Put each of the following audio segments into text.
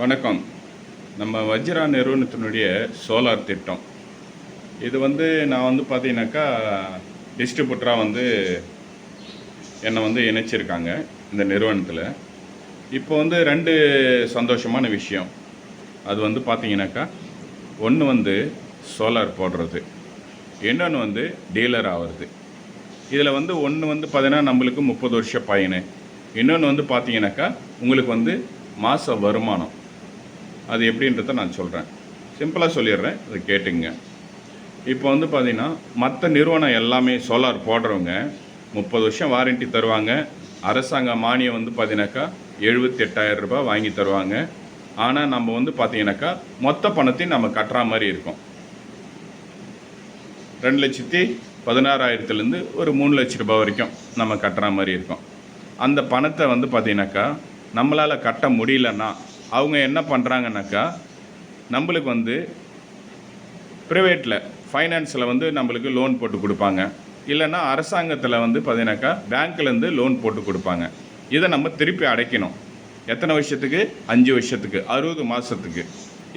வணக்கம். நம்ம வஜ்ரா நிறுவனத்தினுடைய சோலார் திட்டம். இது நான் பார்த்தீங்கன்னாக்கா, டிஸ்ட்ரிபியூட்டரா என்னை இணைச்சிருக்காங்க இந்த நிறுவனத்தில். இப்போ 2 சந்தோஷமான விஷயம். அது பார்த்தீங்கன்னாக்கா, ஒன்று சோலார் போடுறது, இன்னொன்று டீலர் ஆகிறது. இதில் ஒன்று பார்த்தீங்கன்னா நம்மளுக்கு 30 வருஷ பயன், இன்னொன்று பார்த்தீங்கன்னாக்கா உங்களுக்கு மாத வருமானம். அது எப்படின்றத நான் சொல்கிறேன், சிம்பிளாக சொல்லிடுறேன், அதை கேட்டுங்க. இப்போ பார்த்தீங்கன்னா மற்ற நிறுவனம் எல்லாமே சோலார் போடுறவங்க 30 வருஷம் வாரண்ட்டி தருவாங்க. அரசாங்க மானியம் பார்த்தீங்கன்னாக்கா 78,000 ரூபாய் வாங்கி தருவாங்க. ஆனால் நம்ம பார்த்தீங்கன்னாக்கா மொத்த பணத்தையும் நம்ம கட்டுற மாதிரி இருக்கும். 2,16,000லேருந்து ஒரு 3 லட்ச ரூபாய் வரைக்கும் நம்ம கட்டுற மாதிரி இருக்கும். அந்த பணத்தை பார்த்தீங்கன்னாக்கா நம்மளால் கட்ட முடியலன்னா அவங்க என்ன பண்ணுறாங்கனாக்கா, நம்மளுக்கு ப்ரைவேட்டில் ஃபைனான்ஸில் நம்மளுக்கு லோன் போட்டு கொடுப்பாங்க. இல்லைன்னா அரசாங்கத்தில் பார்த்தீங்கன்னாக்கா பேங்க்லேருந்து லோன் போட்டு கொடுப்பாங்க. இதை நம்ம திருப்பி அடைக்கணும். எத்தனை வருஷத்துக்கு? 5 வருஷத்துக்கு, 60 மாதத்துக்கு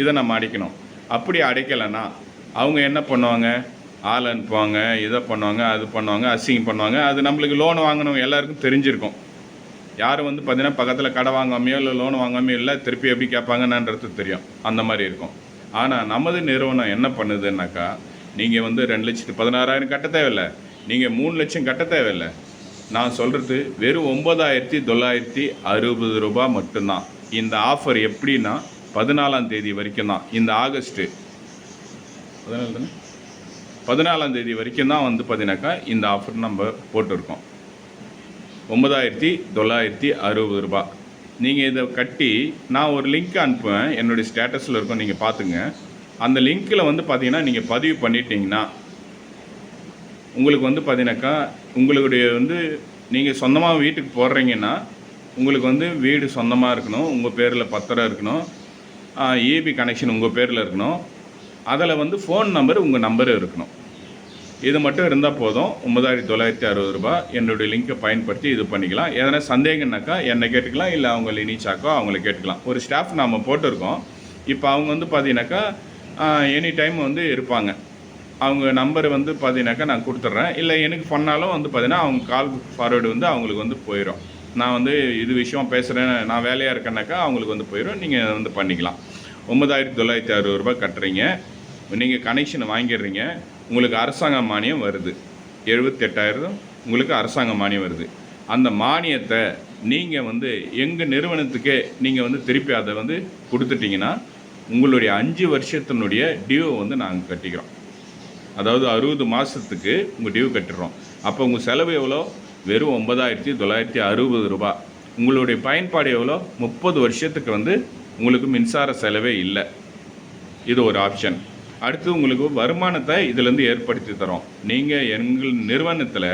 இதை நம்ம அடைக்கணும். அப்படி அடைக்கலைன்னா அவங்க என்ன பண்ணுவாங்க? ஆள் அனுப்புவாங்க, இதை பண்ணுவாங்க, அது பண்ணுவாங்க, அசிங்கம் பண்ணுவாங்க. அது நம்மளுக்கு லோன் வாங்கணும் எல்லாருக்கும் தெரிஞ்சிருக்கும். யாரும் பார்த்தீங்கன்னா பக்கத்தில் கடை வாங்காமையோ இல்லை லோன் வாங்காமையோ இல்லை, திருப்பி எப்படி கேட்பாங்கன்றது தெரியும். அந்த மாதிரி இருக்கும். ஆனால் நமது நிறுவனம் என்ன பண்ணுதுன்னாக்கா, நீங்கள் 2,16,000 கட்ட தேவையில்லை, நீங்கள் 3 லட்சம் கட்ட தேவையில்லை. நான் சொல்கிறது வெறும் 9,960 ரூபாய் மட்டும்தான். இந்த ஆஃபர் எப்படின்னா 14ஆம் தேதி வரைக்கும் தான். இந்த ஆகஸ்ட்டு 14ஆம் தேதி வரைக்கும் தான் பார்த்தீங்கன்னாக்கா இந்த ஆஃபர் நம்ம போட்டிருக்கோம். 9,960 ரூபாய். நீங்கள் இதை கட்டி நான் ஒரு லிங்க் அனுப்புவேன், என்னுடைய ஸ்டேட்டஸில் இருக்கும், நீங்கள் பார்த்துங்க. அந்த லிங்க்கில் பார்த்தீங்கன்னா நீங்கள் பதிவு பண்ணிட்டீங்கன்னா உங்களுக்கு பார்த்தீங்கன்னாக்கா உங்களுடைய நீங்கள் சொந்தமாக வீட்டுக்கு போடுறீங்கன்னா உங்களுக்கு வீடு சொந்தமாக இருக்கணும், உங்கள் பேரில் பத்திரம் இருக்கணும், ஏபி கனெக்ஷன் உங்கள் பேரில் இருக்கணும், அதில் ஃபோன் நம்பர் உங்கள் நம்பரு இருக்கணும். இது மட்டும் இருந்தால் போதும். 9,960 ரூபாய். என்னுடைய லிங்கை பயன்படுத்தி இது பண்ணிக்கலாம். எதனா சந்தேகம்னாக்கா என்னை கேட்டுக்கலாம், இல்லை அவங்க லினிச்சாக்கோ அவங்கள கேட்டுக்கலாம். ஒரு ஸ்டாஃப் நாம் போட்டிருக்கோம். இப்போ அவங்க பார்த்தீங்கன்னாக்கா எனி டைம் இருப்பாங்க. அவங்க நம்பர் பார்த்தீங்கன்னாக்கா நான் கொடுத்துட்றேன். இல்லை எனக்கு பண்ணாலும் பார்த்தீங்கன்னா அவங்க கால் ஃபார்வேர்டு அவங்களுக்கு போயிடும். நான் இது விஷயம் பேசுகிறேன், நான் வேலையாக இருக்கேன்னாக்கா அவங்களுக்கு போயிடும். நீங்கள் பண்ணிக்கலாம். 9,960 ரூபாய் கட்டுறீங்க, நீங்கள் கனெக்ஷன் வாங்கிடுறீங்க. உங்களுக்கு அரசாங்க மானியம் வருது 78,000. உங்களுக்கு அரசாங்க மானியம் வருது. அந்த மானியத்தை நீங்கள் எங்கள் நிறுவனத்துக்கே நீங்கள் திருப்பி அதை கொடுத்துட்டிங்கன்னா உங்களுடைய 5 வருஷத்தினுடைய டியூ நாங்கள் கட்டிக்கிறோம். அதாவது 60 மாதத்துக்கு உங்கள் டியூ கட்டுறோம். அப்போ உங்கள் செலவு எவ்வளோ? வெறும் 9,960 ரூபாய். உங்களுடைய பயன்பாடு எவ்வளோ? 30 வருஷத்துக்கு உங்களுக்கு மின்சார செலவே இல்லை. இது ஒரு ஆப்ஷன். அடுத்து உங்களுக்கு வருமானத்தை இதிலேருந்து ஏற்படுத்தி தரோம். நீங்கள் எங்கள் நிறுவனத்தில்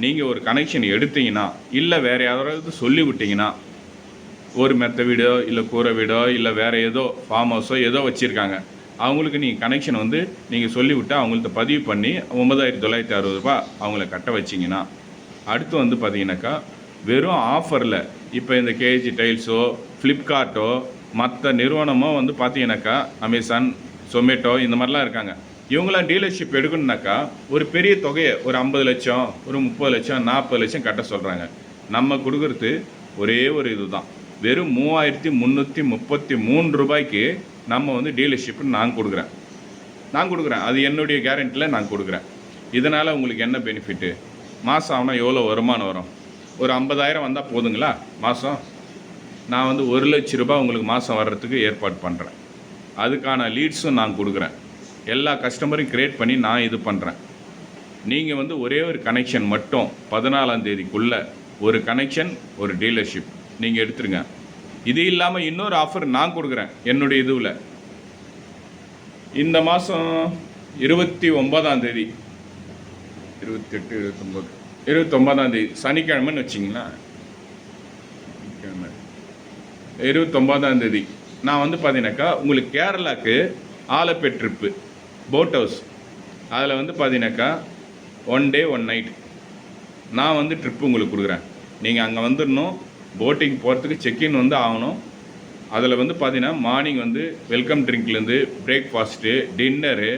நீங்கள் ஒரு கனெக்ஷன் எடுத்தீங்கன்னா, இல்லை வேறு யாராவது சொல்லிவிட்டிங்கன்னா, ஒரு மெத்த வீடோ இல்லை கூரை வீடோ இல்லை வேறு ஏதோ ஃபார்ம் ஹவுஸோ ஏதோ வச்சுருக்காங்க, அவங்களுக்கு நீங்கள் கனெக்ஷன் நீங்கள் சொல்லிவிட்டு அவங்கள்ட்ட பதிவு பண்ணி 9,960 ரூபாய் அவங்கள கட்ட வச்சிங்கன்னா, அடுத்து பார்த்தீங்கன்னாக்கா வெறும் ஆஃபரில் இப்போ இந்த கேஜி டைல்ஸோ ஃப்ளிப்கார்ட்டோ மற்ற நிறுவனமோ பார்த்தீங்கன்னாக்கா அமேசான், சொமேட்டோ இந்த மாதிரிலாம் இருக்காங்க. இவங்களாம் டீலர்ஷிப் எடுக்கணுன்னாக்கா ஒரு பெரிய தொகையை ஒரு 50 லட்சம், ஒரு 30 லட்சம், 40 லட்சம் கட்ட சொல்கிறாங்க. நம்ம கொடுக்குறது ஒரே ஒரு இது தான். வெறும் 3,333 ரூபாய்க்கு நம்ம டீலர்ஷிப் நான் கொடுக்குறேன். அது என்னுடைய கேரண்டியில் நான் கொடுக்குறேன். இதனால் உங்களுக்கு என்ன பெனிஃபிட்டு? மாதம் ஆனால் எவ்வளோ வருமானம் வரும்? ஒரு 50,000 வந்தால் போதுங்களா மாதம்? நான் 1 லட்ச ரூபாய் உங்களுக்கு மாதம் வர்றதுக்கு ஏற்பாடு பண்ணுறேன். அதுக்கான லீட்ஸும் நான் கொடுக்குறேன். எல்லா கஸ்டமரையும் க்ரியேட் பண்ணி நான் இது பண்ணுறேன். நீங்கள் ஒரே ஒரு கனெக்ஷன் மட்டும் 14ஆம் தேதிக்குள்ளே ஒரு கனெக்ஷன், ஒரு டீலர்ஷிப் நீங்கள் எடுத்துருங்க. இது இல்லாமல் இன்னொரு ஆஃபர் நான் கொடுக்குறேன் என்னுடைய இதுவில். இந்த மாதம் 29ஆம் தேதி, 28, 29ஆம் தேதி சனிக்கிழமைன்னு வச்சிங்களா, 29ஆம் தேதி நான் பார்த்தீங்கன்னாக்கா உங்களுக்கு கேரளாவுக்கு ஆலப்பே ட்ரிப்பு போட் ஹவுஸ், அதில் பார்த்தீங்கன்னாக்கா 1 டே 1 நைட் நான் ட்ரிப்பு உங்களுக்கு கொடுக்குறேன். நீங்கள் அங்கே வந்துடணும். போட்டிங் போகிறதுக்கு செக்இன் ஆகணும். அதில் வந்து பார்த்தீங்கன்னா மார்னிங் வந்து வெல்கம் ட்ரிங்க்லேருந்து பிரேக்ஃபாஸ்ட்டு, டின்னரு,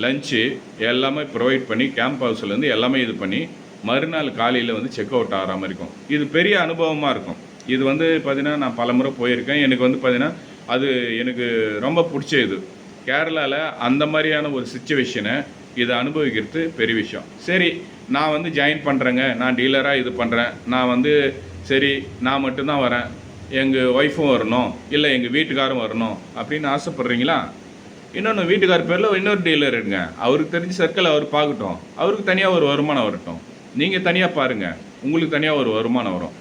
லஞ்சு எல்லாமே ப்ரொவைட் பண்ணி கேம்ப் ஹவுஸ்லேருந்து எல்லாமே இது பண்ணி மறுநாள் காலையில் வந்து செக் அவுட் ஆகிற மாதிரி இருக்கும். இது பெரிய அனுபவமாக இருக்கும். இது வந்து பார்த்தீங்கன்னா நான் பலமுறை போயிருக்கேன். எனக்கு வந்து பார்த்தீங்கன்னா அது எனக்கு ரொம்ப பிடிச்ச இது. கேரளாவில் அந்த மாதிரியான ஒரு சிச்சுவேஷனை இதை அனுபவிக்கிறது பெரிய விஷயம். சரி, நான் வந்து ஜாயின் பண்ணுறேங்க, நான் டீலராக இது பண்ணுறேன், நான் வந்து சரி நான் மட்டும்தான் வரேன், எங்கள் ஒய்ஃபும் வரணும், இல்லை எங்கள் வீட்டுக்காரும் வரணும் அப்படின்னு ஆசைப்பட்றீங்களா? இன்னொன்று வீட்டுக்கார் பேரில் இன்னொரு டீலர் எடுங்க. அவருக்கு தெரிஞ்ச சர்க்கிள் அவர் பார்க்கட்டும். அவருக்கு தனியாக ஒரு வருமானம் வரட்டும். நீங்கள் தனியாக பாருங்கள், உங்களுக்கு தனியாக ஒரு வருமானம் வரும்.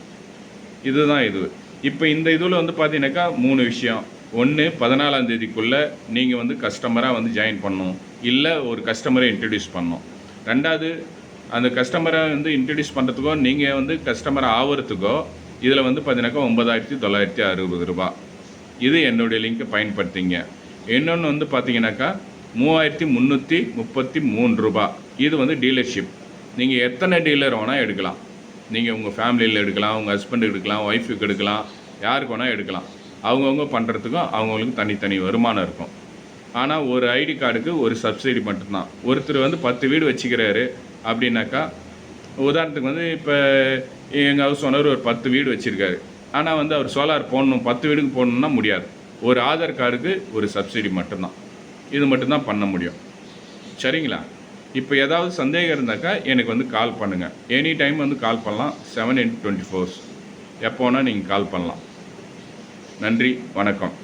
இதுதான் இது. இப்போ இந்த இதில் வந்து பார்த்தீங்கன்னாக்கா 3 விஷயம். 1, 14ஆம் தேதிக்குள்ளே நீங்கள் வந்து கஸ்டமராக வந்து ஜாயின் பண்ணணும், இல்லை ஒரு கஸ்டமரை இன்ட்ரடியூஸ் பண்ணணும். 2வது, அந்த கஸ்டமரை வந்து இன்ட்ரடியூஸ் பண்ணுறதுக்கோ நீங்கள் வந்து கஸ்டமரை ஆகிறதுக்கோ இதில் வந்து பார்த்தீங்கன்னாக்கா 9,960 ரூபா. இது என்னுடைய லிங்க்கை பயன்படுத்திங்க. இன்னொன்று வந்து பார்த்தீங்கன்னாக்கா 3,333 ரூபா. இது வந்து டீலர்ஷிப். நீங்கள் எத்தனை டீலர் வேணால் எடுக்கலாம். நீங்கள் உங்கள் ஃபேமிலியில் எடுக்கலாம், உங்கள் ஹஸ்பண்டுக்கு எடுக்கலாம், ஒய்ஃபுக்கு எடுக்கலாம், யாருக்கு வேணால் எடுக்கலாம். அவங்கவுங்க பண்ணுறதுக்கும் அவங்களுக்கு தனித்தனி வருமானம் இருக்கும். ஆனால் ஒரு ஐடி கார்டுக்கு ஒரு சப்சிடி மட்டும்தான். ஒருத்தர் வந்து 10 வீடு வச்சுக்கிறாரு அப்படின்னாக்கா, உதாரணத்துக்கு வந்து இப்போ எங்கள் ஹவுஸ் ஓனர் ஒரு 10 வீடு வச்சுருக்காரு. ஆனால் வந்து அவர் சோலார் போடணும், 10 வீடுக்கு போடணுன்னா முடியாது. ஒரு ஆதார் கார்டுக்கு ஒரு சப்சிடி மட்டும்தான். இது மட்டும்தான் பண்ண முடியும். சரிங்களா? இப்போ ஏதாவது சந்தேகம் இருந்தாக்கா எனக்கு வந்து கால் பண்ணுங்கள். எனி டைம் வந்து கால் பண்ணலாம். 7 x 24 எப்போனா நீங்கள் கால் பண்ணலாம். நன்றி, வணக்கம்.